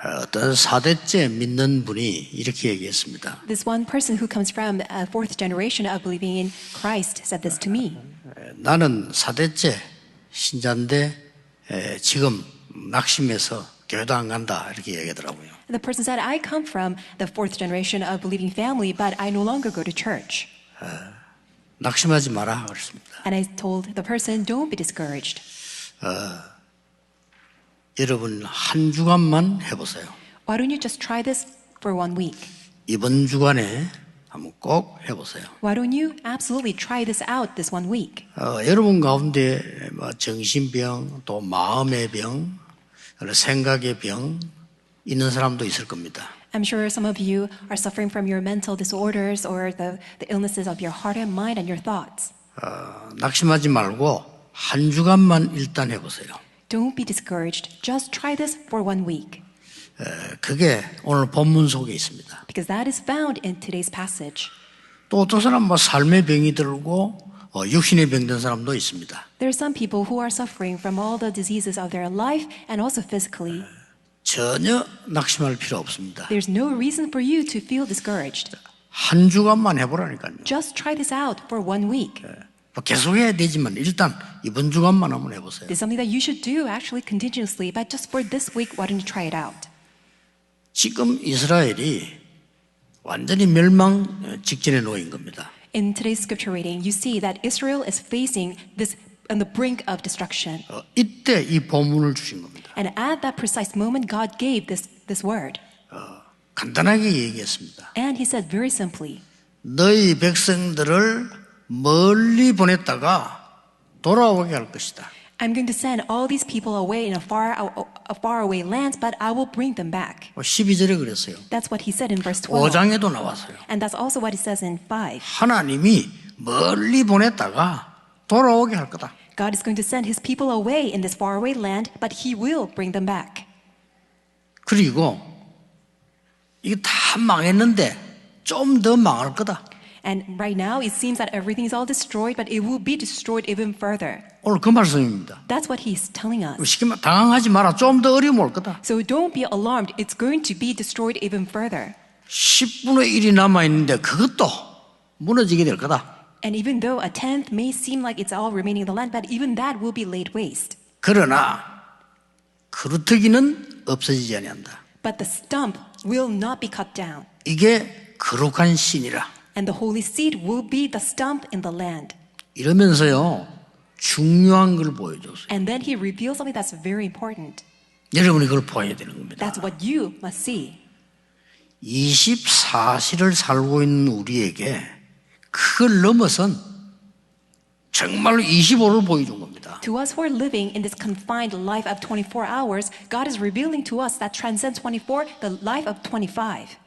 어떤 4대째 믿는 분이 이렇게 얘기했습니다. This one person who comes from a fourth generation of believing in Christ said this to me. 나는 4대째 신자인데 지금 낙심해서 교회도 안 간다 이렇게 얘기하더라고요. And the person said, I come from the fourth generation of believing family, but I no longer go to church. 낙심하지 마라 그랬습니다. And I told the person, don't be discouraged. 여러분 한 주간만 해보세요. Why don't you just try this for 1 week? 이번 주간에 한번 꼭 해보세요. Why don't you absolutely try this out this 1 week? 여러분 가운데 뭐 정신병, 또 마음의 병, 생각의 병 있는 사람도 있을 겁니다. I'm sure some of you are suffering from your mental disorders or the illnesses of your heart and mind and your thoughts. 낙심하지 말고 한 주간만 일단 해보세요. Don't be discouraged. Just try this for 1 week. 그게 오늘 본문 속에 있습니다. Because that is found in today's passage. 또 어떤 사람 뭐 삶의 병이 들고 육신의 병든 사람도 있습니다. There are some people who are suffering from all the diseases of their life and also physically. 전혀 낙심할 필요 없습니다. There's no reason for you to feel discouraged. 한 주간만 해보라니까요. Just try this out for 1 week. 계속 해야 되지만 일단 이번 주간만 한번 해보세요. It's something that you should do actually continuously, but just for this week, why don't you try it out? 지금 이스라엘이 완전히 멸망 직전에 놓인 겁니다. In today's scripture reading, you see that Israel is facing this on the brink of destruction. 이때 이 본문을 주신 겁니다. And at that precise moment, God gave this word. 간단하게 얘기했습니다. And he said very simply, 너희 백성들을 멀리 보냈다가 돌아오게 할 것이다. I'm going to send all these people away in a far away land, but I will bring them back. 12절에 그랬어요. That's what he said in verse 12. 5장에도 나왔어요. And that's also what he says in 5. 하나님이 멀리 보냈다가 돌아오게 할 거다. God is going to send his people away in this faraway land, but he will bring them back. 그리고 이게 다 망했는데 좀 더 망할 거다. And right now, it seems that everything is all destroyed, but it will be destroyed even further. 오늘 그 말씀입니다. That's what he's telling us. 쉽게 말 당황하지 마라. 좀 더 어려움 올 거다. So don't be alarmed. It's going to be destroyed even further. 10분의 1이 남아있는데 그것도 무너지게 될 거다. And even though a tenth may seem like it's all remaining in the land, but even that will be laid waste. 그러나 그루터기는 없어지지 아니한다. But the stump will not be cut down. 이게 거룩한 신이라. And the holy seed will be the stump in the land. 이러면서요 중요한 걸 보여줬어요. And then he reveals something that's very important. 여러분이 그걸 보아야 되는 겁니다. That's what you must see. 24시를 살고 있는 우리에게 그걸 넘어선 정말로 25를 보여준 겁니다. To us who are living in this confined life of 24 hours, God is revealing to us that transcends 24, the life of 25.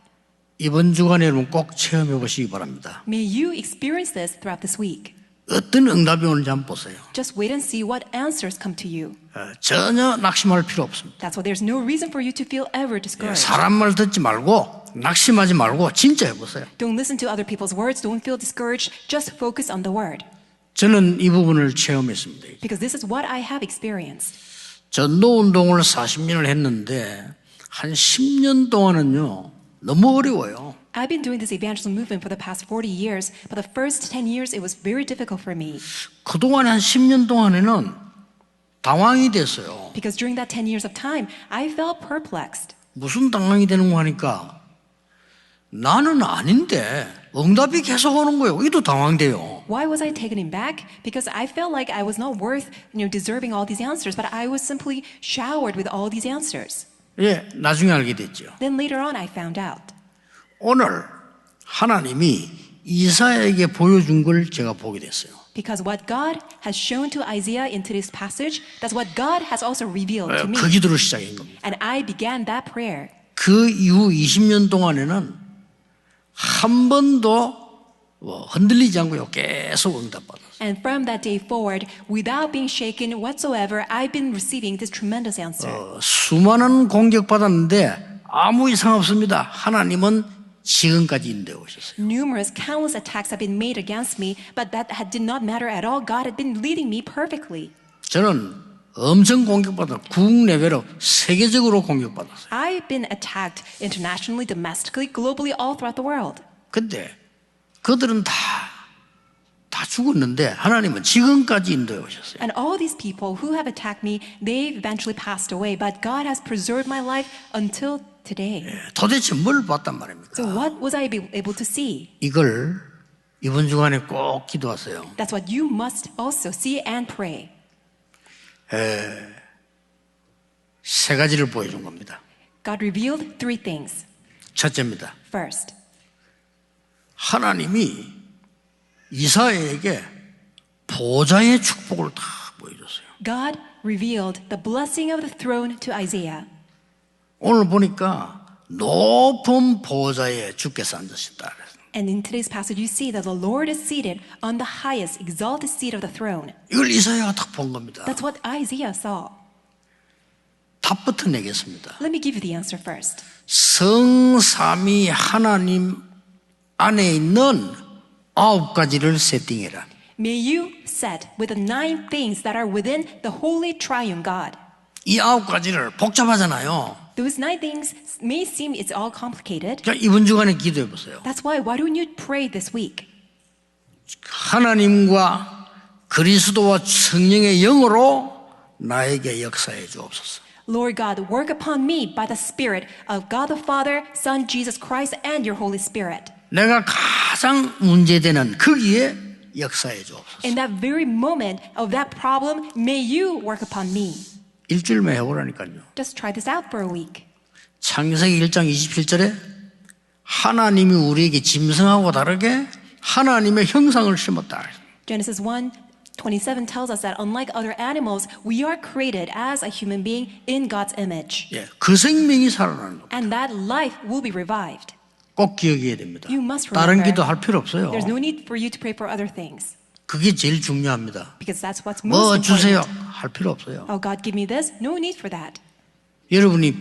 이번 주간에 여러분 꼭 체험해 보시기 바랍니다. May you experience this throughout this week. 어떤 응답이 오는지 한번 보세요. Just wait and see what answers come to you. 전혀 낙심할 필요 없습니다. That's why there's no reason for you to feel ever discouraged. 사람 말 듣지 말고 낙심하지 말고 진짜 해보세요. Don't listen to other people's words. Don't feel discouraged. Just focus on the word. 저는 이 부분을 체험했습니다. Because this is what I have experienced. 전도운동을 40년을 했는데 한 10년 동안은요 너무 어려워요. I've been doing this evangelism movement for the past 40 years, but the first 10 years it was very difficult for me. 그동안 한 10년 동안에는 당황이 됐어요. Because during that 10 years of time, I felt perplexed. 무슨 당황이 되는 거 하니까 나는 아닌데 응답이 계속 오는 거예요. 이도 당황돼요. Why was I taken aback? Because I felt like I was not worth, deserving all these answers, but I was simply showered with all these answers. 예, 나중에 알게 됐죠. Then later on, I found out. 오늘 하나님이 이사야에게 보여준 걸 제가 보게 됐어요. Because what God has shown to Isaiah in today's passage, that's what God has also revealed to me. 그 기도를 시작한 겁니다. And I began that prayer. 그 이후 20년 동안에는 한 번도 흔들리지 않고요. 계속 응답받았어요. And from that day forward, without being shaken whatsoever, I've been receiving this tremendous answer. 수많은 공격받았는데 아무 이상 없습니다. 하나님은 지금까지 인도해 오셨어요. Numerous, countless attacks have been made against me, but that did not matter at all. God had been leading me perfectly. 저는 엄청 공격받아 국내외로 세계적으로 공격받았어요. I've been attacked internationally, domestically, globally, all throughout the world. 근데 그들은 다 죽었는데 하나님은 지금까지 인도해 오셨어요. And all these people who have attacked me, they've eventually passed away, but God has preserved my life until today. 도대체 뭘 봤단 말입니까? So what was I able to see? 이걸 이번 주간에 꼭 기도하세요. That's what you must also see and pray. 세 가지를 보여준 겁니다. God revealed three things. 첫째입니다. First, 하나님이 이사야에게 보좌의 축복을 다 보여줬어요. God revealed the blessing of the throne to Isaiah. 오늘 보니까 높은 보좌에 주께서 앉으셨다. And in today's passage, you see that the Lord is seated on the highest, exalted seat of the throne. 이걸 이사야가 딱 본 겁니다. That's what Isaiah saw. 답부터 내겠습니다. Let me give you the answer first. 성삼위 하나님 안에 있는 9가지를 세팅해라. May you set with the 9 things that are within the holy triune God. 이 9가지를 복잡하잖아요. Those 9 things may seem it's all complicated. 자, 이번 주간에 기도해 보세요. That's why don't you pray this week? 하나님과 그리스도와 성령의 영으로 나에게 역사해 주옵소서. Lord God, work upon me by the Spirit of God the Father, Son Jesus Christ, and your Holy Spirit. 내가 가장 문제되는 거기에 역사해 주옵소서. In that very moment of that problem, may you work upon me. 일주일만 해보라니까요. Just try this out for a week. 창세기 1장 27절에 하나님이 우리에게 짐승하고 다르게 하나님의 형상을 심었다. Genesis 1:27 tells us that unlike other animals, we are created as a human being in God's image. 예, 그 생명이 살아나는 겁니다. And that life will be revived. 꼭 기억해야 됩니다. You must 다른 remember. 기도 할 필요 없어요. There's no need for you to pray for other things. 그게 제일 중요합니다. Because that's what's 뭐 most 주세요 important. 할 필요 없어요. Oh, God, give me this. No need for that. 여러분이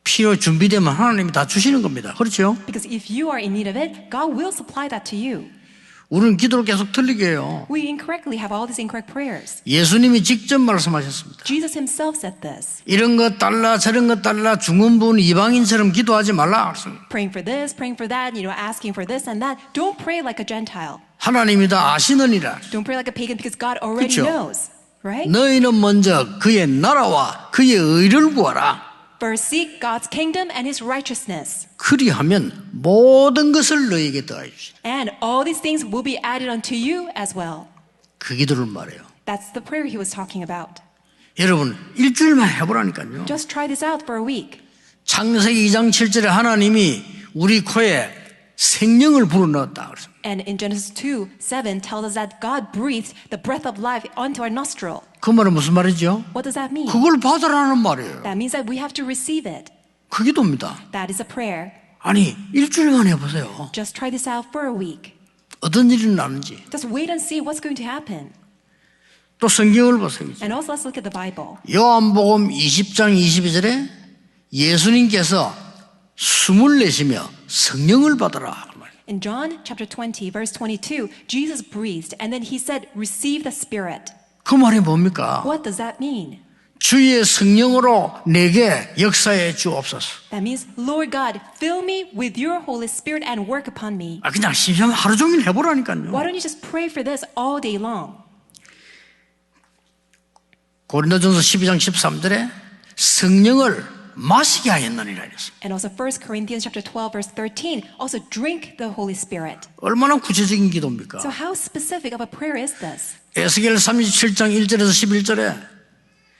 필요 준비되면 하나님이 다 주시는 겁니다. 그렇죠? Because if you are in need of it, God will supply that to you. 우리는 기도를 계속 틀리게 해요. We incorrectly have all these incorrect prayers. 예수님이 직접 말씀하셨습니다. Jesus himself said this. 이런 것 달라 저런 것 달라 중원부는 이방인처럼 기도하지 말라. Praying for this, praying for that, asking for this and that. Don't pray like a Gentile. 하나님이 다 아시느니라. Don't pray like a pagan because God already 그쵸? knows. Right? 너희는 먼저 그의 나라와 그의 의를 구하라. First seek God's kingdom and his righteousness. 그리하면 모든 것을 너희에게 더해 주시라. And all these things will be added unto you as well. 그 기도를 말해요. That's the prayer he was talking about. 여러분 일주일만 해보라니까요. Just try this out for a week. 창세기 2장 7절에 하나님이 우리 코에 생명을 불어넣었다 그랬습니다. And in Genesis 2:7 tells us that God breathed the breath of life onto our nostril. 그 말은 무슨 말이죠? What does that mean? 그걸 받으라는 말이에요. That means that we have to receive it. 그 기도입니다. That is a prayer. 아니 일주일만 해보세요. Just try this out for a week. 어떤 일이 나는지. Just wait and see what's going to happen. 또 성경을 보세요. And also let's look at the Bible. 요한복음 20장 22절에 예수님께서 숨을 내쉬며 성령을 받으라. In John chapter 20 verse 22, Jesus breathed and then he said, "Receive the Spirit." 그 말이 뭡니까? What does that mean? 주의 성령으로 내게 역사해 주옵소서. That means, Lord God, fill me with your Holy Spirit and work upon me. 그냥 심심하면 하루 종일 해보라니까요. Why don't you just pray for this all day long? 고린도전서 12장 13절에 성령을 마시게 하였느니라 했습니다. And also 1 Corinthians chapter 12 verse 13, also drink the Holy Spirit. 얼마나 구체적인 기도입니까? So how specific of a prayer is this? 에스겔 37장 1절에서 11절에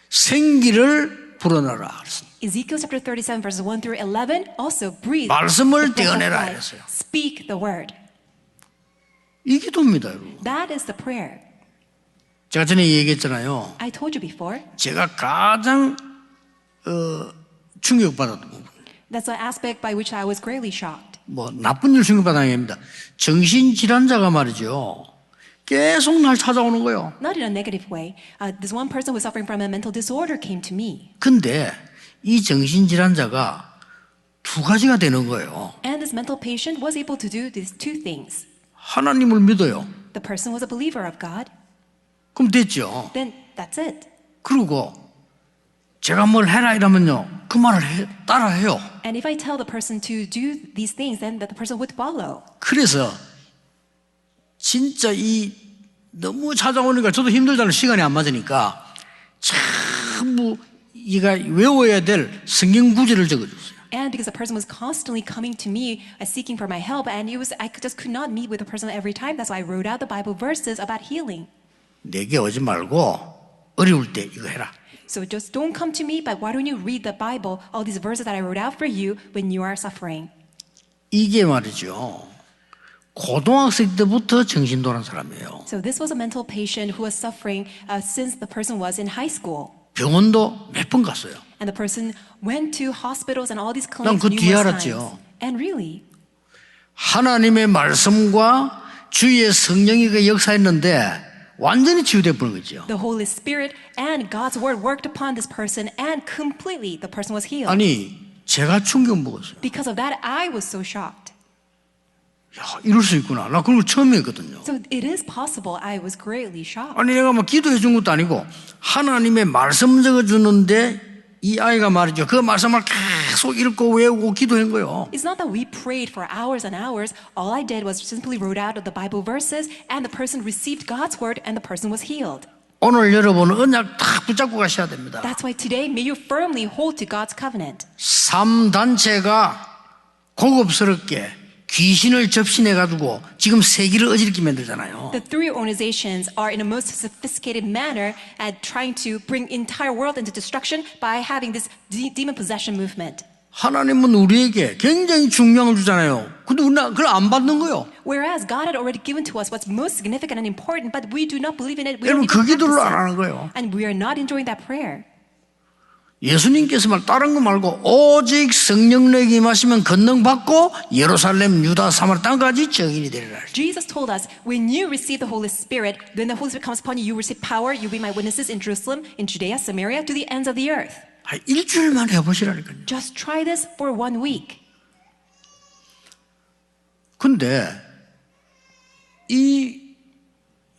생기를 불어넣어라 그랬습니다. Ezekiel chapter 37 verses 1 through 11 also breathe 말씀을 the breath of 떼어내라 life. 했어요. Speak the word. 이 기도입니다, 여러분. That is the prayer. 제가 전에 얘기했잖아요. I told you before. 제가 가장 충격받았던 부분. That's an aspect by which I was greatly shocked. 뭐 나쁜 일 충격받은 게 아닙니다. 정신질환자가 말이죠. 계속 날 찾아오는 거예요. Not in a negative way. This one person who was suffering from a mental disorder came to me. 근데 이 정신질환자가 두 가지가 되는 거예요. And this mental patient was able to do these two things. 하나님을 믿어요. The person was a believer of God. 그럼 됐죠. Then that's it. 그리고 제가 뭘 해라 이러면요, 그 말을 따라해요. And if I tell the person to do these things, then the person would follow. 그래서 진짜 이 너무 찾아오니까 저도 힘들잖아요. 시간이 안 맞으니까 전부 이가 외워야 될 성경 구절을 적어줬어요. And because the person was constantly coming to me seeking for my help, and I just could not meet with the person every time. That's why I wrote out the Bible verses about healing. 내게 오지 말고 어려울 때 이거 해라. So just don't come to me, but why don't you read the Bible, all these verses that I wrote out for you when you are suffering? 이게 말이죠. 고등학생 때부터 정신도란 사람이에요. So this was a mental patient who was suffering since the person was in high school. 병원도 몇 번 갔어요. And the person went to hospitals and all these 난 clinics 그 뒤에 numerous 알았죠. times. And really, 하나님의 말씀과 주의 성령이 그 역사했는데 완전히 치유돼 버린 거죠. the Holy Spirit and God's word worked upon this person, and completely the person was healed. 아니 제가 충격 먹었어요. Because of that, I was so shocked. 야, 이럴 수 있구나. 나 그런 거 처음 했거든요. So it is possible. I was greatly shocked. 아니 내가 막 기도해 준 것도 아니고 하나님의 말씀 적어주는데 이 아이가 말이죠. 그 말씀을 계속 읽고 외우고 기도한 거예요. It's not that we prayed for hours and hours. All I did was simply wrote out the Bible verses, and the person received God's word, and the person was healed. 오늘 여러분은 언약 딱 붙잡고 가셔야 됩니다. That's why today, may you firmly hold to God's covenant. 3단체가 고급스럽게 귀신을 접신해가지고 지금 세계를 어지럽게 만들잖아요. The three organizations are in a most sophisticated manner at trying to bring entire world into destruction by having this demon possession movement. 하나님은 우리에게 굉장히 중요한 걸 주잖아요. 근데 우리는 그걸 안 받는 거예요. Whereas God had already given to us what's most significant and important, but we do not believe in it. We 여러분 don't even 그 기도를 안 practice 하는 it. 거예요. And we are not enjoying that prayer. 예수님께서 말 다른 거 말고 오직 성령님이 임하시면 권능 받고 예루살렘, 유다, 사마리아 땅까지 증인이 되리라. Jesus told us, when you receive the Holy Spirit, when the Holy Spirit comes upon you, you receive power. You'll be my witnesses in Jerusalem, in Judea, Samaria, to the ends of the earth. 일주일만 해보시라니까요. Just try this for 1 week. 근데 이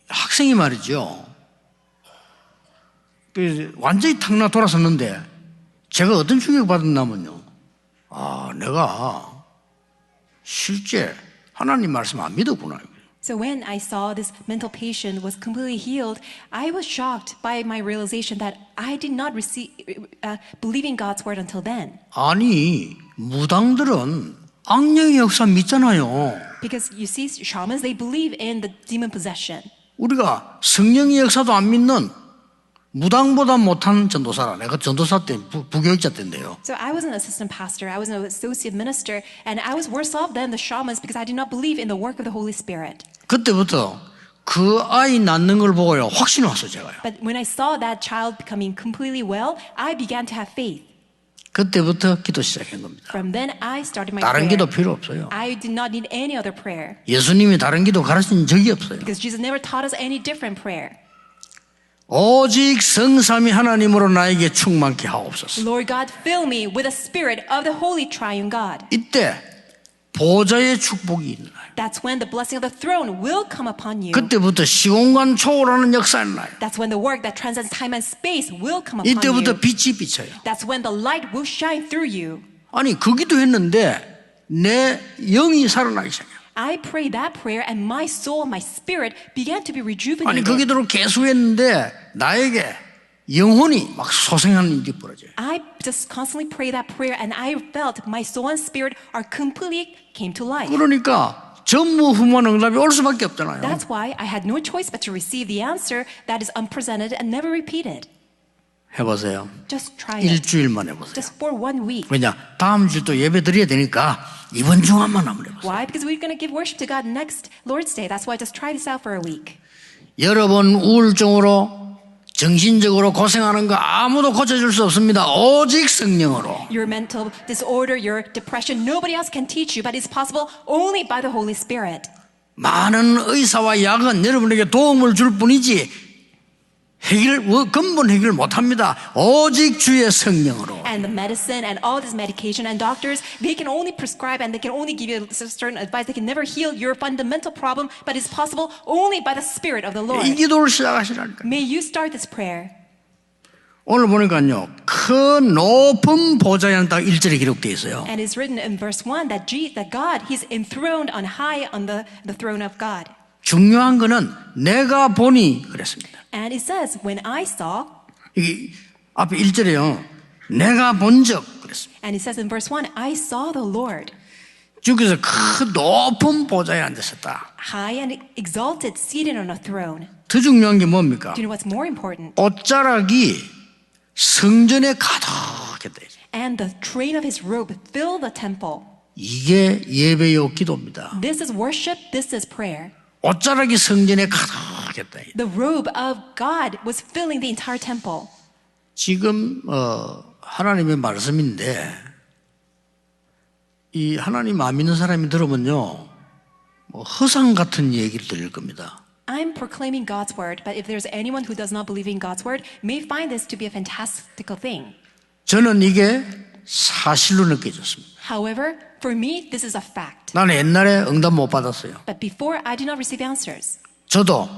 학생이 말이죠. 완전히 탁나 돌아섰는데 제가 어떤 충격을 받았냐면요. 아, 내가 실제 하나님 말씀 안 믿었구나. So when I saw this mental patient was completely healed, I was shocked by my realization that I did not believe in God's word until then. 아니, 무당들은 악령의 역사 믿잖아요. Because you see, shamans, they believe in the demon possession. 우리가 성령의 역사도 안 믿는 무당보다 못한 전도사라. 내가 전도사 때 부교육자 때인데요. So I was an assistant pastor, I was an associate minister, and I was worse off than the shamans because I did not believe in the work of the Holy Spirit. 그때부터 그 아이 낳는 걸 보고요 확신이 왔어요. 제가요. But when I saw that child becoming completely well, I began to have faith. 그때부터 기도 시작한 겁니다. From then I started my 다른 prayer. 기도 필요 없어요. I did not need any other prayer 예수님이 다른 기도 가르친 적이 없어요. because Jesus never taught us any different prayer. 오직 성삼위 하나님으로 나에게 충만케 하옵소서. Lord God, fill me with the spirit of the Holy Triune God. 이때 보좌의 축복이 있나요? That's when the blessing of the throne will come upon you. 그때부터 시공간 초월하는 역사가 나요. That's when the work that transcends time and space will come upon 이때부터 you. 빛이 비쳐요. That's when the light will shine through you. 아니 그 기도했는데 내 영이 살아나기 시작해요. I prayed that prayer and my soul, my spirit began to be 아니 rejuvenated. 그 기도를 계속했는데 나에게 영혼이 막 소생하는 일이 벌어져요. I just constantly prayed that prayer and I felt my soul and spirit are completely came to life. 그러니까 전무후무한 응답이 올 수밖에 없잖아요. That's why I had no choice but to receive the answer that is unprecedented and never repeated. 해보세요. Just try it. 일주일만 해보세요. Just for 1 week. 왜냐? 다음 주 또 예배 드려야 되니까 이번 주간만 한번 해보세요. Why? Because we're going to give worship to God next Lord's Day. That's why just try this out for a week. 여러분 우울증으로 정신적으로 고생하는 거 아무도 고쳐줄 수 없습니다. 오직 성령으로. Your mental disorder, your depression, nobody else can teach you, but it's possible only by the Holy Spirit. 많은 의사와 약은 여러분에게 도움을 줄 뿐이지 근본 해결 못합니다. 오직 주의 성령으로. And the medicine and all this medication and doctors, they can only prescribe and they can only give you certain advice. They can never heal your fundamental problem, but it's possible only by the Spirit of the Lord. 이 기도를 시작하시라니까. May you start this prayer. 오늘 보니까요, 큰 높은 보좌에 딱 1절에 기록되어 있어요. And it's written in verse 1 that God, He's enthroned on high on the throne of God. 중요한 거는 내가 보니 그랬습니다. And it says, when I saw, 이 앞에 1절에요. 내가 본 적 그랬습니다. and it says in verse 1, I saw the Lord, 주께서 큰 높은 보좌에 앉으셨다. high and exalted, seated on a throne. 더 중요한 게 뭡니까? Do you know what's more important? 옷자락이 성전에 가득했다. And the train of His robe filled the temple. 이게 예배요 기도입니다. This is worship, this is prayer. 옷자락이 성전에 가득했다. The robe of God was filling the entire temple. 지금 하나님의 말씀인데 이 하나님 안 믿는 사람이 들으면요, 뭐 허상 같은 얘기를 들을 겁니다. I'm proclaiming God's word, but if there's anyone who does not believe in God's word, may find this to be a fantastical thing. 저는 이게 사실로 느껴졌습니다. However, for me, this is a fact. 나는 옛날에 응답 못 받았어요. But before, I did not receive answers. 저도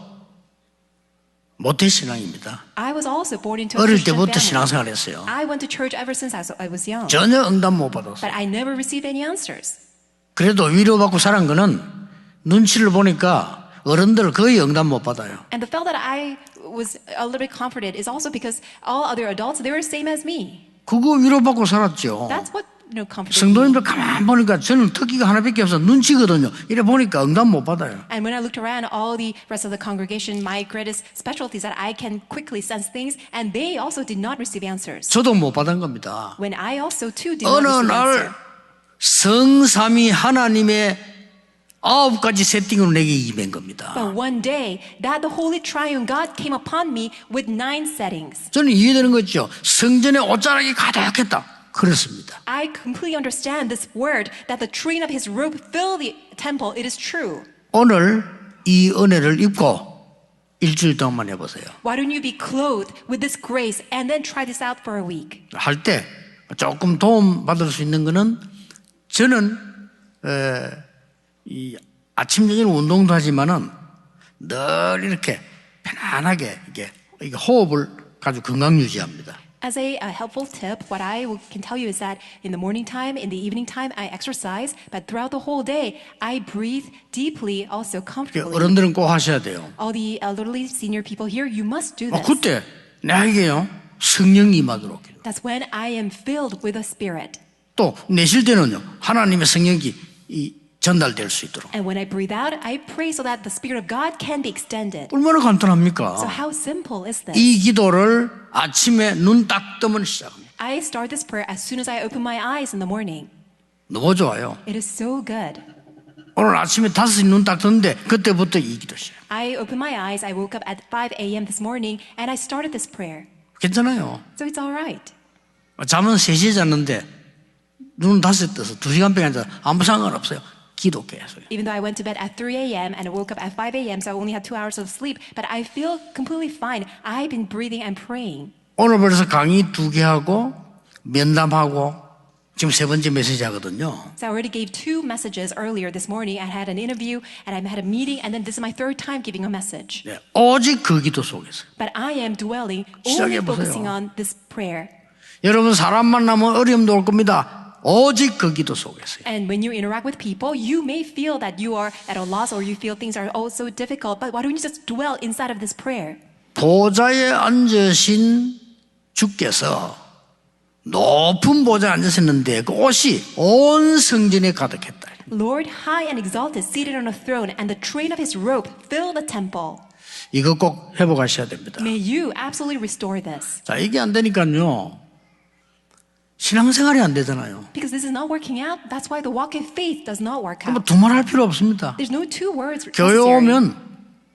모태신앙입니다. I was also born into a 어릴 Christian 때부터 family. 신앙생활 했어요. I went to church ever since I was young. 전혀 응답 못 받았어요. But I never received any answers. 그래도 위로받고 살은 거는 눈치를 보니까 어른들 거의 응답 못 받아요. And the fact that I was a little bit comforted is also because all other adults, they were the same as me. 그거 위로받고 살았죠. That's what comforted me. 성도님들 가만 보니까 저는 특기가 하나밖에 없어 눈치거든요. 이래 보니까 응답 못 받아요. And when I looked around, all the rest of the congregation, my greatest specialty is that I can quickly sense things, and they also did not receive answers. 저도 못 받은 겁니다. When I also too did not 어느 receive 날 answer. 성삼위 하나님의 9가지 세팅으로 내게 임한 겁니다. But one day, that the Holy Triune God came upon me with 9 settings. 저는 이해되는 거죠. 성전에 옷자락이 가득했다. 그렇습니다. I completely understand this word that the train of His robe filled the temple. It is true. 오늘 이 은혜를 입고 일주일 동안만 해보세요. Why don't you be clothed with this grace and then try this out for a week? 할 때 조금 도움 받을 수 있는 거는 저는 이 아침 저녁 운동도 하지만은 늘 이렇게 편안하게 이게 호흡을 가지고 건강 유지합니다. As a helpful tip, what I can tell you is that in the morning time, in the evening time, I exercise, but throughout the whole day, I breathe deeply, also comfortably. 어른들은 꼭 하셔야 돼요. All the elderly senior people here, you must do this. 그때 나에게요 성령이 임하도록 해요. That's when I am filled with the Spirit. 또 내쉴 때는요 하나님의 성령이 전달될 수 있도록. And when I breathe out, I pray so that the Spirit of God can be extended. 얼마나 So 간단합니까? how simple is this? 이 기도를 아침에 눈 딱 뜨면 시작합니다. I start this prayer as soon as I open my eyes in the morning. 너무 좋아요. It is so good. 오늘 아침에 5시 눈 딱 떴는데 그때부터 이 기도 시작. I opened my eyes, I woke up at 5 a.m. this morning, and I started this prayer. 괜찮아요. So it's all right. 잠은 3시에 잤는데 눈 5시에 떠서 2시간 병에 앉아서 아무 상관없어요. 기도 계속. Even though I went to bed at 3 a.m. and I woke up at 5 a.m., so I only had 2 hours of sleep, but I feel completely fine. I've been breathing and praying. 오늘 벌써 강의 2개 하고 면담하고 지금 3번째 메시지 하거든요. So I already gave 2 messages earlier this morning. I had an interview and I had a meeting, and then this is my 3rd time giving a message. 네, 오직 그 기도 속에서. But I am dwelling, only 시작해보세요. focusing on this prayer. 여러분 사람 만나면 어려움도 올 겁니다. 오직 그 기도 속에서요. And when you interact with people, you may feel that you are at a loss or you feel things are also difficult, but why don't you just dwell inside of this prayer? 보좌에 앉으신 주께서 높은 보좌에 앉으셨는데 그 옷이 온 성전에 가득했다. Lord, high and exalted, seated on a throne, and the train of His robe filled the temple. 이거 꼭 회복하셔야 됩니다. May you absolutely restore this. 자, 이게 안 되니까요. 신앙생활이 안 되잖아요. Because this is not working out, that's why the walk of faith does not work 뭐 out. 두말할 필요 없습니다. There's no 2 words 교회 necessary. 오면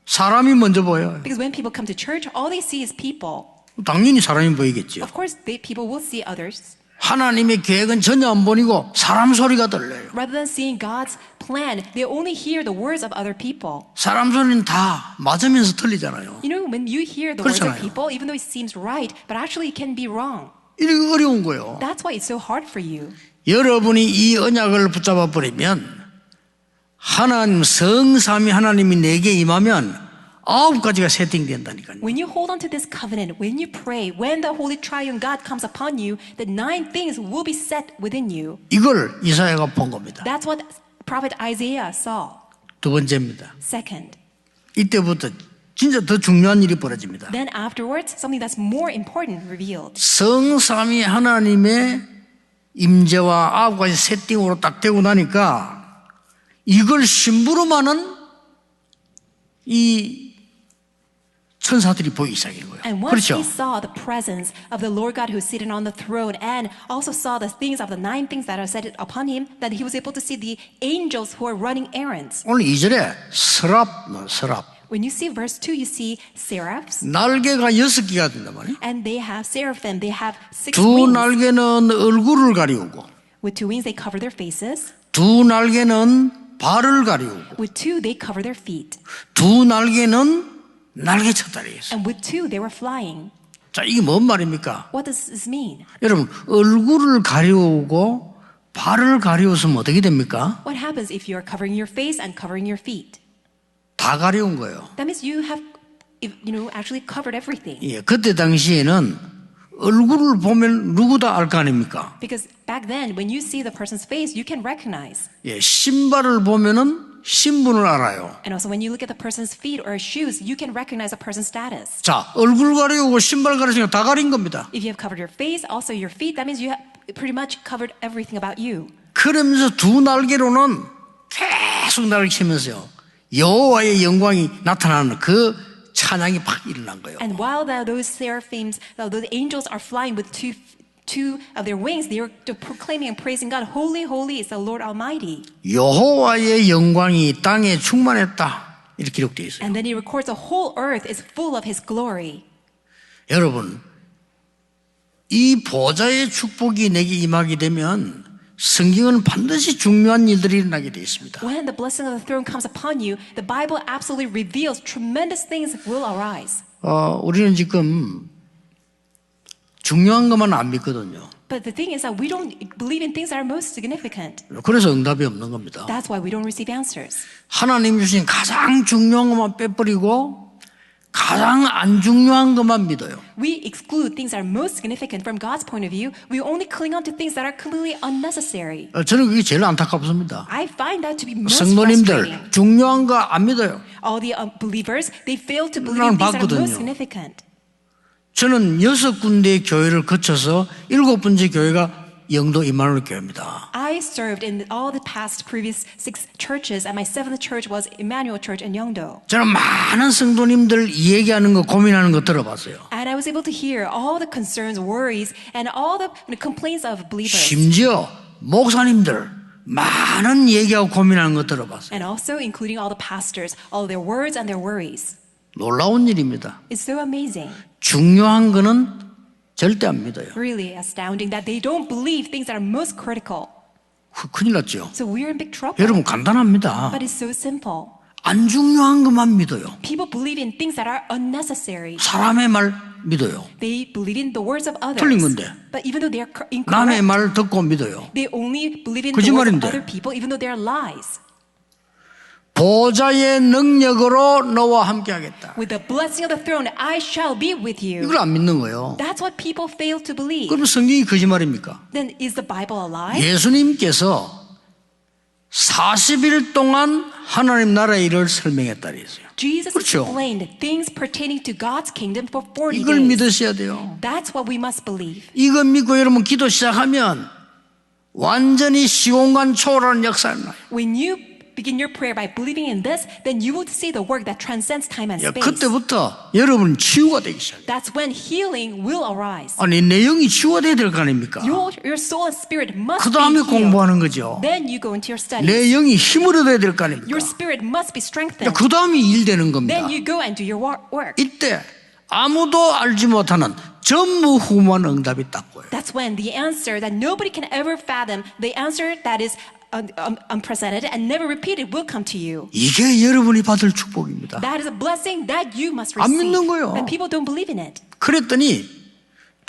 사람이 먼저 보여요. Because when people come to church, all they see is people. 당연히 사람이 보이겠죠. Of course, people will see others. 하나님의 계획은 전혀 안 보이고 사람 소리가 들려요. Rather than seeing God's plan, they only hear the words of other people. 사람 소리는 다 맞으면서 틀리잖아요. You know, when you hear the words of 그렇잖아요. people, even though it seems right, but actually it can be wrong. 이게 어려운 거예요. That's why it's so hard for you. 여러분이 이 언약을 붙잡아 버리면 하나님 성삼위 하나님이 내게 임하면 9가지가 세팅된다니까요. When you hold on to this covenant, when you pray, when the Holy Triune God comes upon you, the 9 things will be set within you. 이걸 이사야가 본 겁니다. That's what Prophet Isaiah saw. 두 번째입니다. Second, 이때부터 진짜 더 중요한 일이 벌어집니다. then afterwards, something that's more important revealed. 성삼위 하나님의 임재와 9가지 세팅으로 딱 되고 나니까 이걸 심부름하는 이 천사들이 보이기 시작한 거예요. And once 그렇죠? he saw the presence of the Lord God who is seated on the throne and also saw the things of the 9 things that are set upon him, that he was able to see the angels who are running errands. 오늘 2절에 서랍. When you see verse 2, you see seraphs, 날개가 6개가 된단 말이에요. and they have seraphim, they have 6 두 wings. 날개는 얼굴을 가리우고 With 2 wings, they cover their faces. 두 날개는 발을 가리우고 With 2, they cover their feet. 두 날개는 날개 쳤다리 했어요. And with 2, they were flying. 자, 이게 뭔 말입니까? What does this mean? 여러분, 얼굴을 가리우고 발을 가리우면 어떻게 됩니까? What happens if you're covering your face and covering your feet? 다 가리운 거예요. That means you have, actually covered everything. 예, 그때 당시에는 얼굴을 보면 누구다 알 거 아닙니까? Because back then, when you see the person's face, you can recognize. 예, 신발을 보면은 신분을 알아요. And also, when you look at the person's feet or shoes, you can recognize a person's status. 자, 얼굴 가리우고 신발 가리우니까 다 가린 겁니다. If you have covered your face, also your feet, that means you have pretty much covered everything about you. 그러면서 두 날개로는 계속 날을 치면서요. 여호와의 영광이 나타나는 그 찬양이 팍 일어난 거예요. And while those seraphims, those angels are flying with two of their wings, they are proclaiming and praising God. Holy, holy is the Lord Almighty. 여호와의 영광이 땅에 충만했다. 이렇게 기록되어 있어요. And then he records the whole earth is full of his glory. 여러분, 이 보좌의 축복이 내게 임하게 되면 성경은 반드시 중요한 일들이 일어나게 되어 있습니다. When the blessing of the throne comes upon you, the Bible absolutely reveals tremendous things will arise. 우리는 지금 중요한 것만 안 믿거든요. But the thing is that we don't believe in things that are most significant. 그래서 응답이 없는 겁니다. That's why we don't receive answers. 하나님 주신 가장 중요한 것만 빼버리고 가장 안 중요한 것만 믿어요. We exclude things that are most significant from God's point of view. We only cling on to things that are completely unnecessary. 저는 그게 제일 안타깝습니다. I find that to be most 성도님들 frustrating. 중요한 거 안 믿어요. All the believers, they fail to believe 난 in things that are 봤거든요. most significant. 저는 6군데의 교회를 거쳐서 7번째 교회가 영도 이마누엘 교회입니다. I served in all the past previous 6 churches, and my 7th church was Emmanuel Church in Yeongdo. 저는 많은 성도님들 얘기하는 거 고민하는 거 들어봤어요. And I was able to hear all the concerns, worries, and all the complaints of believers. 심지어 목사님들 많은 얘기하고 고민하는 거 들어봤어요. And also including all the pastors, all their words and their worries. 놀라운 일입니다. It's so amazing. 중요한 거는 절대 안 믿어요. Really astounding that they don't believe things that are most critical. 큰일 났죠. So we're in big trouble. 여러분 간단합니다. But it's so simple. 안 중요한 것만 믿어요. People believe in things that are unnecessary. 사람의 말 믿어요. They believe in the words of others. 틀린 건데. But even though they are 남의 incorrect, 말을 듣고 믿어요. they only believe in the words of 거짓말인데. other people, even though they are lies. 보좌의 능력으로 너와 함께 하겠다. With the blessing of the throne, I shall be with you. 이걸 안 믿는 거예요. That's what people fail to believe. 그럼 성경이 거짓말입니까? Then is the Bible a lie? 예수님께서 40일 동안 하나님 나라의 일을 설명했다 그랬어요. Jesus 그렇죠. explained things pertaining to God's kingdom for 40 이걸 days. 믿으셔야 돼요. That's what we must believe. 이거 믿고 여러분 기도 시작하면 완전히 시공간 초월하는 역사가 나요. When you begin your prayer by believing in this, then you will see the work that transcends time and space. 그때부터 여러분 치유가 되기 시작해요. That's when healing will arise. 아니 내 영이 치유돼야 될 거 아닙니까? Your soul and spirit must 그 be 다음에 healed. 공부하는 거죠. Then you go into your studies. 내 영이 힘을 얻어야 될 거 아닙니까? Your spirit must be strengthened. 그 다음에 일되는 겁니다. Then you go and do your work. 이때 아무도 알지 못하는 전무후무한 응답이 딱 보여요. That's when the answer that nobody can ever fathom, the answer that is unprecedented and never repeated will come to you. 이게 여러분이 받을 축복입니다. That is a blessing that you must 안 receive. 믿는 거예요. And people don't believe in it. 그랬더니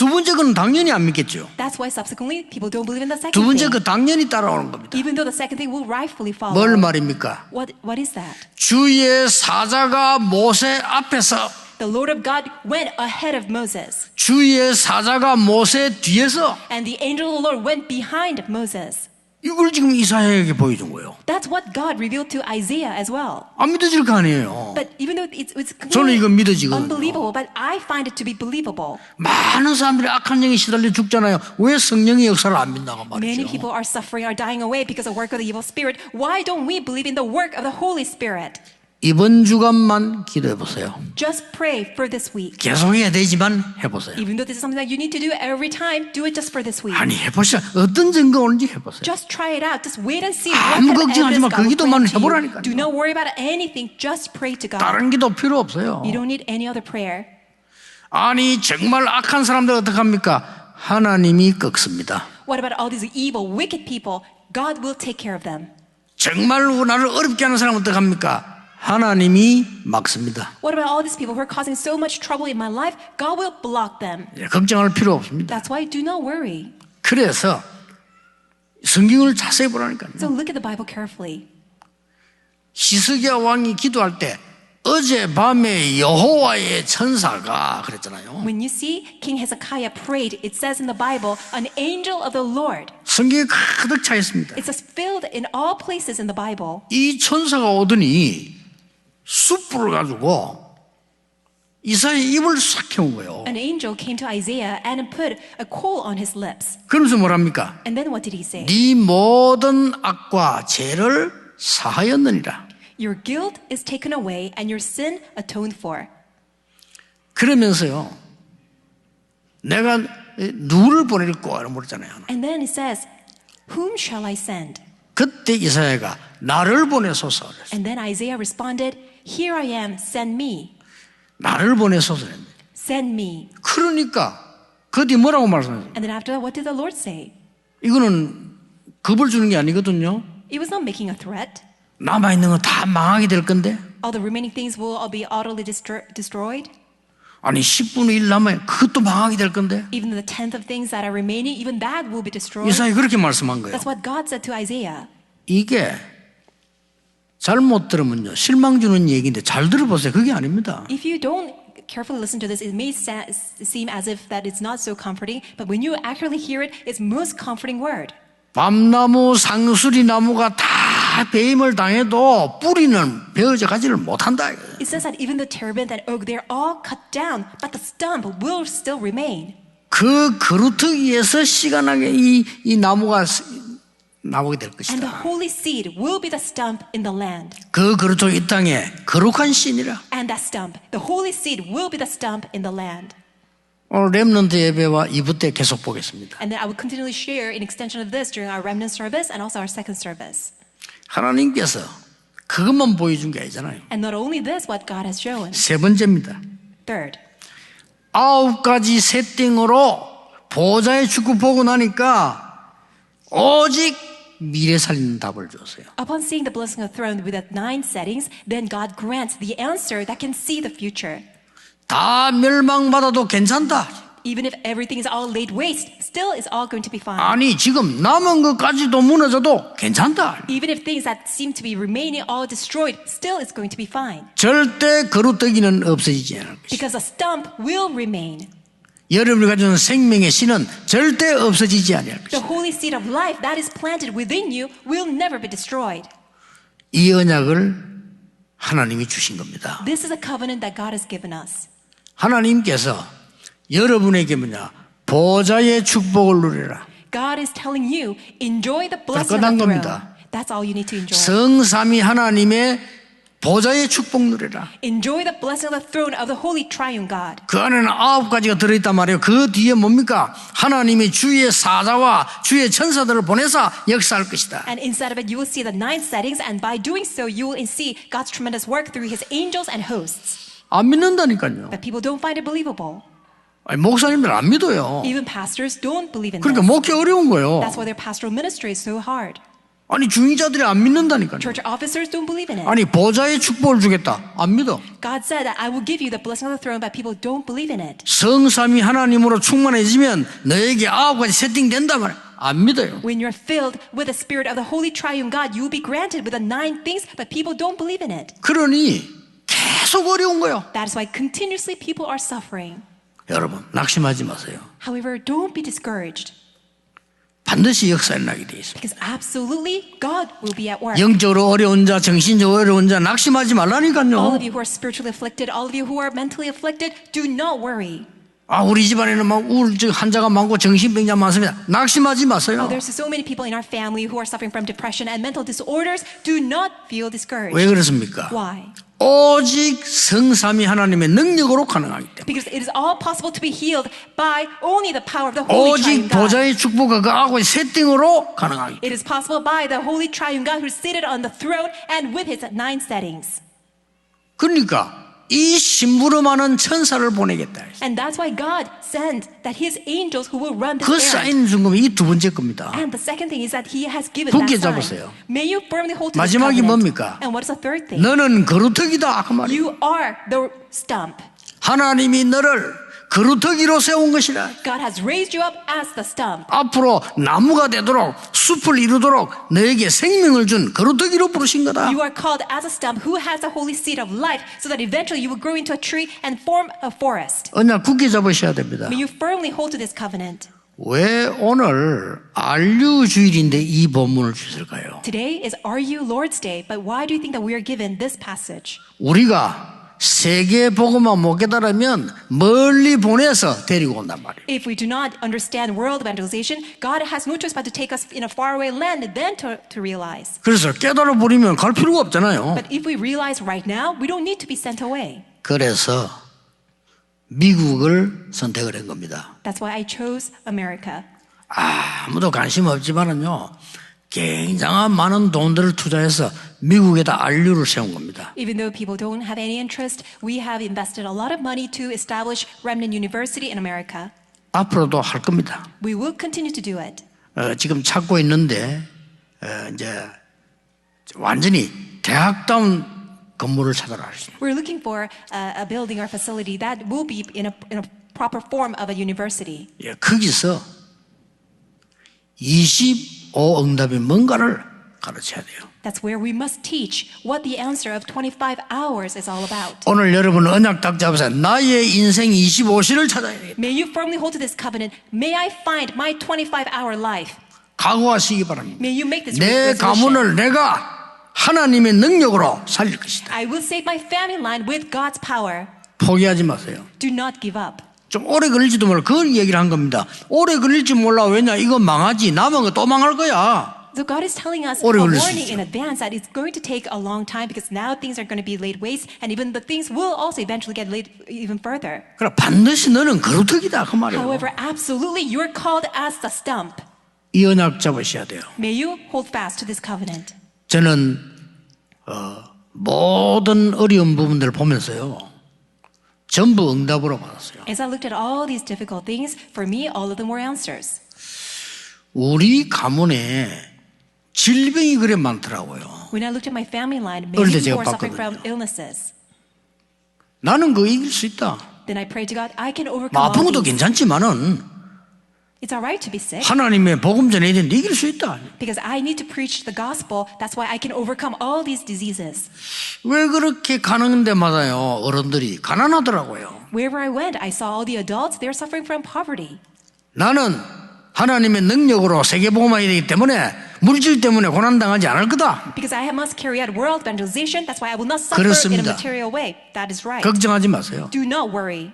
두 번째 건 당연히 안 믿겠죠. That's why subsequently people don't believe in the second 두 번째 thing. 그 당연히 따라오는 겁니다. Even though the second thing will rightfully follow. 뭘 말입니까? What is that? 주의 사자가 모세 앞에서, The Lord of God went ahead of Moses, 주의 사자가 모세 뒤에서, and the angel of the Lord went behind Moses. 이걸 지금 이사야에게 보여준 거예요. That's what God revealed to Isaiah as well. 안 믿어질 거 아니에요. But even though it's 저는 이건 믿어지거든요. unbelievable, but I find it to be believable. 많은 사람들이 악한 영에 시달려 죽잖아요. 왜 성령의 역사를 안 믿나가 Many 말이죠. people are suffering, are dying away because of the work of the evil spirit. Why don't we believe in the work of the Holy Spirit? 이번 주간만 기도해 보세요. Just pray for this week. 계속 해야 되지만 해보세요. Even though this is something that you need to do every time, do it just for this week. 아니 해보시죠. 어떤 증거 오는지 해보세요. Just try it out. Just wait and see 아무 what kind of 걱정하지 마. evidence God 그 will 기도만 grant to you. 해보라니까요. Do not worry about anything. Just pray to God. 다른 기도 필요 없어요. You don't need any other prayer. 아니 정말 악한 사람들 어떡합니까? 하나님이 꺾습니다. What about all these evil, wicked people? God will take care of them. 정말 나를 어렵게 하는 사람은 어떡합니까? 하나님이 막습니다. What about all these people who are causing so much trouble in my life? God will block them. 걱정할 필요 없습니다. That's why do not worry. 그래서 성경을 자세히 보라니까요. So look at the Bible carefully. 히스기야 왕이 기도할 때 어젯밤에 여호와의 천사가 그랬잖아요. When you see King Hezekiah prayed, it says in the Bible, an angel of the Lord. 성경에 가득 차 있습니다. It's filled in all places in the Bible. 이 천사가 오더니 숯불을 가지고 이사야의 입을 싹 켜운 거예요. An angel came to Isaiah and put a coal on his lips. 그러면서 뭐랍니까? And then what did he say? 네 모든 악과 죄를 사하였느니라. Your guilt is taken away and your sin atoned for. 그러면서요, 내가 누구를 보낼까? 이런 물었잖아요. And then it says, whom shall I send? 그때 이사야가 나를 보내소서 그랬어요. And then Isaiah responded, here I am, send me. 나를 보내소서 그랬어요. Send me. 그러니까 그 뒤 뭐라고 말씀하셨어요? And then after that, what did the Lord say? 이거는 겁을 주는 게 아니거든요. It was not making a threat. 남아있는 건 다 망하게 될 건데, All the remaining things will all be utterly destroyed. 아니 10분의 1 남아요. 그것도 망하게 될 건데. Even the tenth of things that are remaining, even that will be destroyed. 이사야 그렇게 말씀한 거예요. That's what God said to Isaiah. 이게 잘못 들으면요 실망 주는 얘기인데 잘 들어보세요. 그게 아닙니다. If you don't carefully listen to this, it may seem as if that it's not so comforting, but when you accurately hear it, it's most comforting word. 밤나무 상수리 나무가 다 배임을 당해도 뿌리는 베어져 가지를 못한다. It says that even the terebinth and oak, they're all cut down, but the stump will still remain. 그 그루터기에서 시간하게 이 나무가 나오게 될 And the 것이다. holy seed will be the stump in the land. 그 그루터기 이 땅에 거룩한 씨니라. And that stump, the holy seed will be the stump in the land. 오늘 렘넌트 예배와 2부 때 계속 보겠습니다. And then I will continually share an extension of this during our remnant service and also our second service. 하나님께서 그것만 보여준 게 아니잖아요. And not only this, what God has shown. 세 번째입니다. Third, 9가지 세팅으로 보좌의 축구 보고 나니까 오직 미래 살리는 답을 줬어요. upon seeing the blessing of the throne with the 9 settings, then God grants the answer that can see the future. 다 멸망받아도 괜찮다. Even if everything is all laid waste, still it's all going to be fine. 아니 지금 남은 것까지도 무너져도 괜찮다. Even if things that seem to be remaining all destroyed, still it's going to be fine. 절대 거루터기는 없어지지 않을 것이다. Because the stump will remain. 여러분이 가진 생명의 씨는 절대 없어지지 않을 The 것이다. holy seed of life that is planted within you will never be destroyed. 이 언약을 하나님이 주신 겁니다. This is a covenant that God has given us. 하나님께서 여러분에게 뭐냐 보좌의 축복을 누리라. God is telling you, enjoy the blessing 끝난 of the throne. 겁니다. That's all you need to enjoy. 성삼위 하나님의 보좌의 축복 누리라. Enjoy the blessing of the throne of the holy triune God. 그 안에는 9가지가 들어있단 말이에요. 그 뒤에 뭡니까? 하나님이 주의 사자와 주의 천사들을 보내서 역사할 것이다. And inside of it, you will see the 9 settings, and by doing so, you will see God's tremendous work through His angels and hosts. 안 믿는다니까요. But people don't find it believable. 아니, 목사님들 안 믿어요. Even pastors don't believe in 그러니까 this. 목회 어려운 거예요. That's why their pastoral ministry is so hard. 아니 중위자들이 안 믿는다니까요. Church officers don't believe in it. 아니 보좌의 축복을 주겠다. 안 믿어. God said that I will give you the blessing of the throne, but people don't believe in it. 성삼위 하나님으로 충만해지면 너에게 9가지 세팅된다 말이야. 안 믿어요. When you're filled with the spirit of the Holy Triune God, you will be granted with the 9 things, but people don't believe in it. 그러니 계속 어려운 거예요. That is why continuously people are suffering. 여러분 낙심하지 마세요. However, don't be discouraged, 반드시 역사에 나게 돼 있습니다. because absolutely God will be at work. 영적으로 어려운 자, 정신적으로 어려운 자 낙심하지 All 말라니까요. of you who are spiritually afflicted, all of you who are mentally afflicted, do not worry. 아 우리 집안에는 막 우울증 환자가 많고 정신병자 많습니다. 낙심하지 마세요. There's so many people in our family who are suffering from depression and mental disorders. Do not feel discouraged. 왜 그렇습니까? Why? 오직 성삼위 하나님의 능력으로 가능하기 때문에. Because it is all possible to be healed by only the power of the Holy 오직 Triune God. 보좌의 축복과 그 악의 세팅으로 가능하기 때문에. It is possible by the Holy Triune God who is seated on the throne and with his 9 settings. 그러니까 이 심부름하는 천사를 보내겠다. And that's why God sent that his angels who will run this 그 사인 errand. 준 거면 이 두 번째 겁니다. And the second thing is that he has given 굳게 that sign. 잡으세요. May you firmly hold to this 마지막이 covenant. 뭡니까? And what is the third thing? 너는 거루터기다 그 말이에요. You are the stump. 하나님이 너를 거루터기로 세운 것이라. God has raised you up as the stump. 앞으로 나무가 되도록 숲을 이루도록 너에게 생명을 준 거루터기로 부르신 거다. You are called as a stump who has the holy seed of life, so that eventually you will grow into a tree and form a forest. 언약 굳게 잡으셔야 됩니다. May you firmly hold to this covenant. 왜 오늘 안류주일인데 이 본문을 주실까요? Today is Are You Lord's Day, but why do you think that we are given this passage? 우리가 세계 복음만 못 깨달으면 멀리 보내서 데리고 온단 말이에요. If we do not understand world evangelization, God has no choice but to take us in a faraway land then to realize. 그래서 깨달아 버리면 갈 필요가 없잖아요. But if we realize right now, we don't need to be sent away. 그래서 미국을 선택을 한 겁니다. That's why I chose America. 아무도 관심 없지만은요, 굉장한 많은 돈들을 투자해서 미국에다 안류를 세운 겁니다. Even though people don't have any interest, we have invested a lot of money to establish Remnant University in America. 앞으로도 할 겁니다. We will continue to do it. 지금 찾고 있는데 이제 완전히 대학다운 건물을 찾아라 하십니다. We're looking for a building or facility that will be in a proper form of a university. 예, 거기서 25 응답이 뭔가를 가르쳐야 돼요. That's where we must teach what the answer of 25 hours is all about. 오늘 여러분 언약 딱 잡으세요. 나의 인생 25시를 찾아야 돼요. May you firmly hold to this covenant. May I find my 25-hour life. 각오하시기 바랍니다. May you make this 내 resolution. 가문을 내가 하나님의 능력으로 살릴 것이다. I will save my family line with God's power. 포기하지 마세요. Do not give up. 좀 오래 걸릴지도 몰라. 그걸 얘기를 한 겁니다. 오래 걸릴지 몰라. 왜냐? 이건 망하지. 남은 거 또 망할 거야. So God is telling us a 오래 걸릴 수 warning 있죠. in advance that it's going to take a long time because now things are going to be laid waste and even the things will also eventually get laid even further. 그래 반드시 너는 거루터기다 그 말이에요. However, absolutely you are called as the stump. 이 언약 잡으셔야 돼요. May you hold fast to this covenant. 저는 모든 어려운 부분들을 보면서요. 전부 응답으로 받았어요. As I looked at all these difficult things, for me, all of them were answers. 우리 가문에 질병이 그래 많더라고요. When I looked at my family line, 어릴 때 many people 제가 were suffering from 봤거든요. illnesses. 나는 그거 이길 수 있다. Then I prayed to God, I can overcome 아픈 all 것도 these. 괜찮지만은 It's all right to be sick 하나님의 복음 전해야 되는데 이길 수 있다. because I need to preach the gospel. That's why I can overcome all these diseases. 왜 그렇게 가는 데마다요 어른들이 가난하더라고요. Wherever I went, I saw all the adults, they're suffering from poverty. 나는 하나님의 능력으로 세계복음화해야 되기 때문에 물질 때문에 고난당하지 않을 거다. Because I must carry out world evangelization, that's why I will not suffer in a 그렇습니다. material way. That is right. 걱정하지 마세요. Do not worry.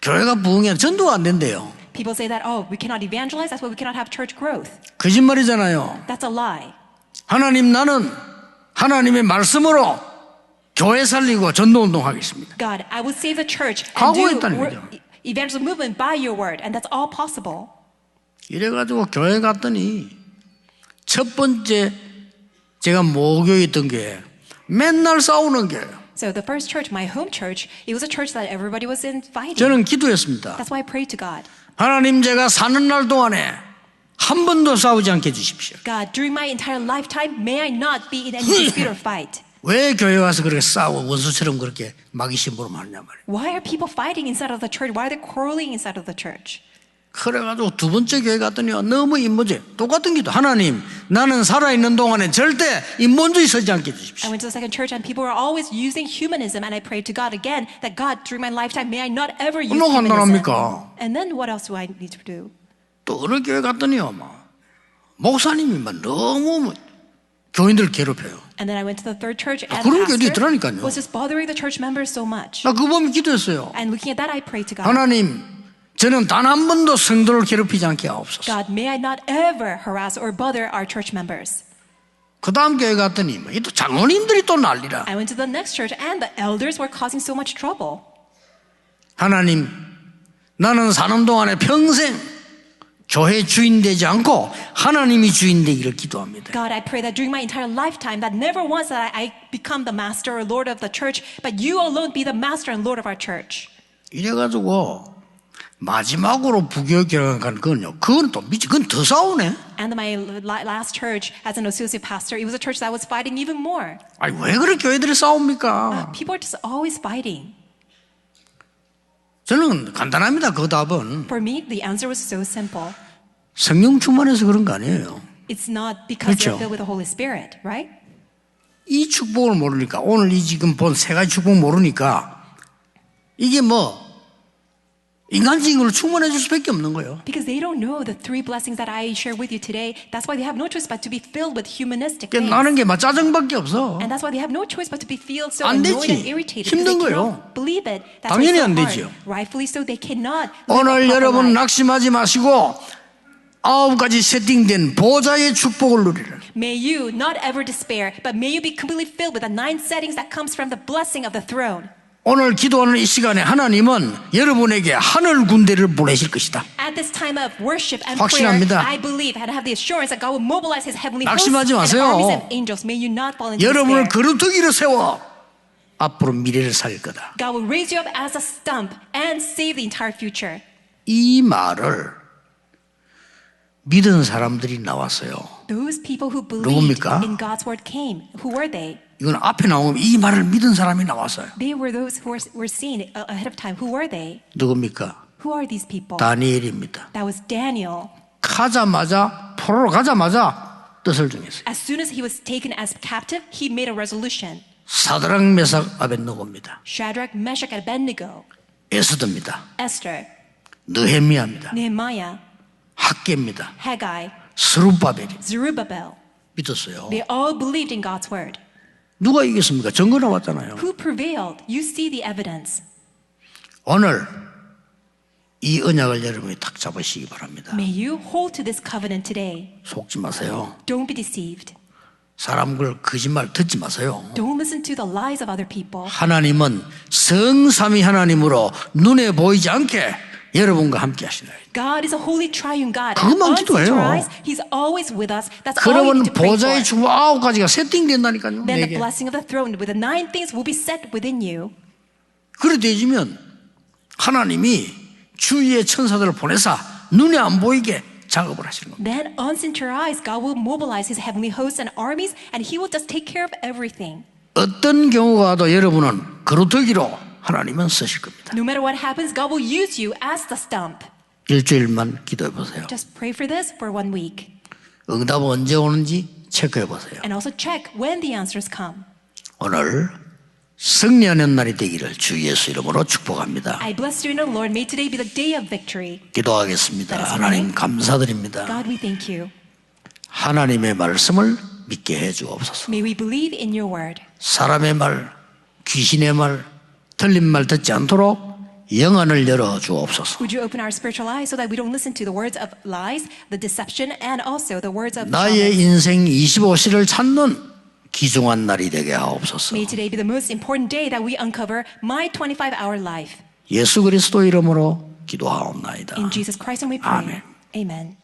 교회가 부흥해 전도가 안 된대요. People say that, oh, we cannot evangelize, that's why we cannot have church growth. 거짓말이잖아요. That's a lie. 하나님 나는 하나님의 말씀으로 교회 살리고 전도운동 하겠습니다. God, I will save the church and 각오했다는 do 거죠. evangelism movement by your word, and that's all possible. 이래가지고 교회 갔더니 첫 번째 제가 모교에 있던 게 맨날 싸우는 게요. So the first church, my home church, it was a church that everybody was in fighting. 저는 기도했습니다. That's why I prayed to God. 하나님 제가 사는 날 동안에 한 번도 싸우지 않게 해주십시오. God, during my entire lifetime, may I not be in any dispute or fight. 왜 교회 와서 그렇게 싸워 원수처럼 그렇게 마귀심부름 하느냐 말이에요. Why are people fighting inside of the church? Why are they quarreling inside of the church? 그래가지고 두 번째 교회 갔더니 너무 인본주의 똑같은 기도. 하나님 나는 살아있는 동안에 절대 인본주의 서지 않게 I 해주십시오. went to the second church and people were always using humanism, and I prayed to God again that God, during my lifetime, may I not ever use 얼마나 humanism. 간단합니까? And then what else do I need to do? 또 어느 교회 갔더니요 목사님이 너무 교인들 괴롭혀요. And then I went to the third church, and 그런 the 교회도 pastor 있더라니까요. was just bothering the church members so much. 나 그거 보면 기도했어요. And looking at that, I prayed to God. 하나님 저는 단 한 번도 성도를 괴롭히지 않게 하옵소서. God, may I not ever harass or bother our church members. 그 다음 교회 갔더니 또 장로님들이 또 난리라. I went to the next church, and the elders were causing so much trouble. 하나님 나는 사는 동안에 평생 교회 주인 되지 않고 하나님이 주인 되기를 기도합니다. God, I pray that during my entire lifetime, that never once that I become the master or lord of the church, but you alone be the master and lord of our church. 이래가지고 마지막으로 부교육교회 간 그건 또 그건 더 싸우네. And my last church, as an associate pastor, it was a church that was fighting even more. 아니 왜 그렇게 교회들이 싸웁니까? People are just always fighting. 저는 간단합니다. 그 답은 For me, the answer was so simple. 성령 충만해서 그런 거 아니에요. It's not because 그렇죠. you're filled with the Holy Spirit, right? 이 축복을 모르니까 오늘 이 지금 본 세 가지 축복 모르니까 이게 인간적인 걸로 충만해 줄 수밖에 없는 거예요. Because they don't know the three blessings that I share with you today. That's why they have no choice but to be filled with humanistic things. 나는 게 막 짜증밖에 없어. And that's why they have no choice but to be filled so 안 annoyed 되지. and irritated. 힘든 Because they 거예요. cannot believe it. That's 당연히 why it's 안 so 되지요. hard. Rightfully so, they cannot live a 오늘 proper 여러분 life. 낙심하지 마시고 9가지 세팅된 보좌의 축복을 누리라. May you not ever despair, but may you be completely filled with the 9 settings that comes from the blessing of the throne. 오늘 기도하는 이 시간에 하나님은 여러분에게 하늘 군대를 보내실 것이다. At this time of worship and 확신합니다. prayer, I believe and have the assurance that God will mobilize His heavenly hosts 낙심하지 and 마세요. armies of angels. May you not fall into 여러분을 despair. 거루터기로 세워 앞으로 미래를 살릴 거다. God will raise you up as a stump and save the entire future. 이 말을 믿은 사람들이 나왔어요. Those people who believed 누굽니까? in God's word came. Who were they? 이건 앞에 나오면 이 말을 믿은 사람이 나왔어요. They were those who were seen ahead of time. Who were they? 누굽니까? Who are these people? 다니엘입니다. That was Daniel. 포로로 가자마자 뜻을 정했어요. As soon as he was taken as captive, he made a resolution. 사드락 메삭 아벳느고입니다. Shadrach, Meshach, and Abednego, 에스더입니다. Esther, 느헤미야입니다. Nehemiah, 학개입니다. Haggai, 스룹바벨이 Zerubbabel. 믿었어요. They all believed in God's word. 누가 이겼습니까? 증거 나왔잖아요. Who prevailed? You see the evidence. 오늘 이 언약을 여러분이 탁 잡으시기 바랍니다. May you hold to this covenant today. 속지 마세요. Don't be deceived. 사람들 거짓말 듣지 마세요. Don't listen to the lies of other people. 하나님은 성삼위 하나님으로 눈에 보이지 않게 여러분과 함께 하시나요. God is a holy triune God. 그것만 And 기도해요. unseen to our eyes, He's always with us. That's all we 그러면 need to pray for. 보좌의 축복 9가지가 세팅된다니까요. Then the 내게. blessing of the throne with the 9 things will be set within you. 그래 되지면 하나님이 주위의 천사들을 보내사 눈에 안 보이게 작업을 하시는 겁니다. Then unseen to our eyes, God will mobilize His heavenly hosts and armies, and He will just take care of everything. 어떤 경우가 와도 여러분은 그루터기로 하나님은 쓰실 겁니다. No matter what happens, God will use you as the stump. 일주일만 기도해 보세요. Just pray for this for 1 week. 응답은 언제 오는지 체크해 보세요. And also check when the answers come. 오늘 승리하는 날이 되기를 주 예수 이름으로 축복합니다. I bless you in the Lord. May today be the day of victory. 기도하겠습니다. Let us 하나님 pray. 감사드립니다. God, we thank you. 하나님의 말씀을 믿게 해 주옵소서. May we believe in your word. 사람의 말, 귀신의 말, 틀린 말 듣지 않도록 영안을 열어 주옵소서. Would you open our spiritual eyes so that we don't listen to the words of lies, the deception, and also the words of 나의 shamans? 인생 25시를 찾는 귀중한 날이 되게 하옵소서. May today be the most important day that we uncover my 25-hour life. 예수 그리스도 이름으로 기도하옵나이다. In Jesus Christ and we pray. 아멘. Amen.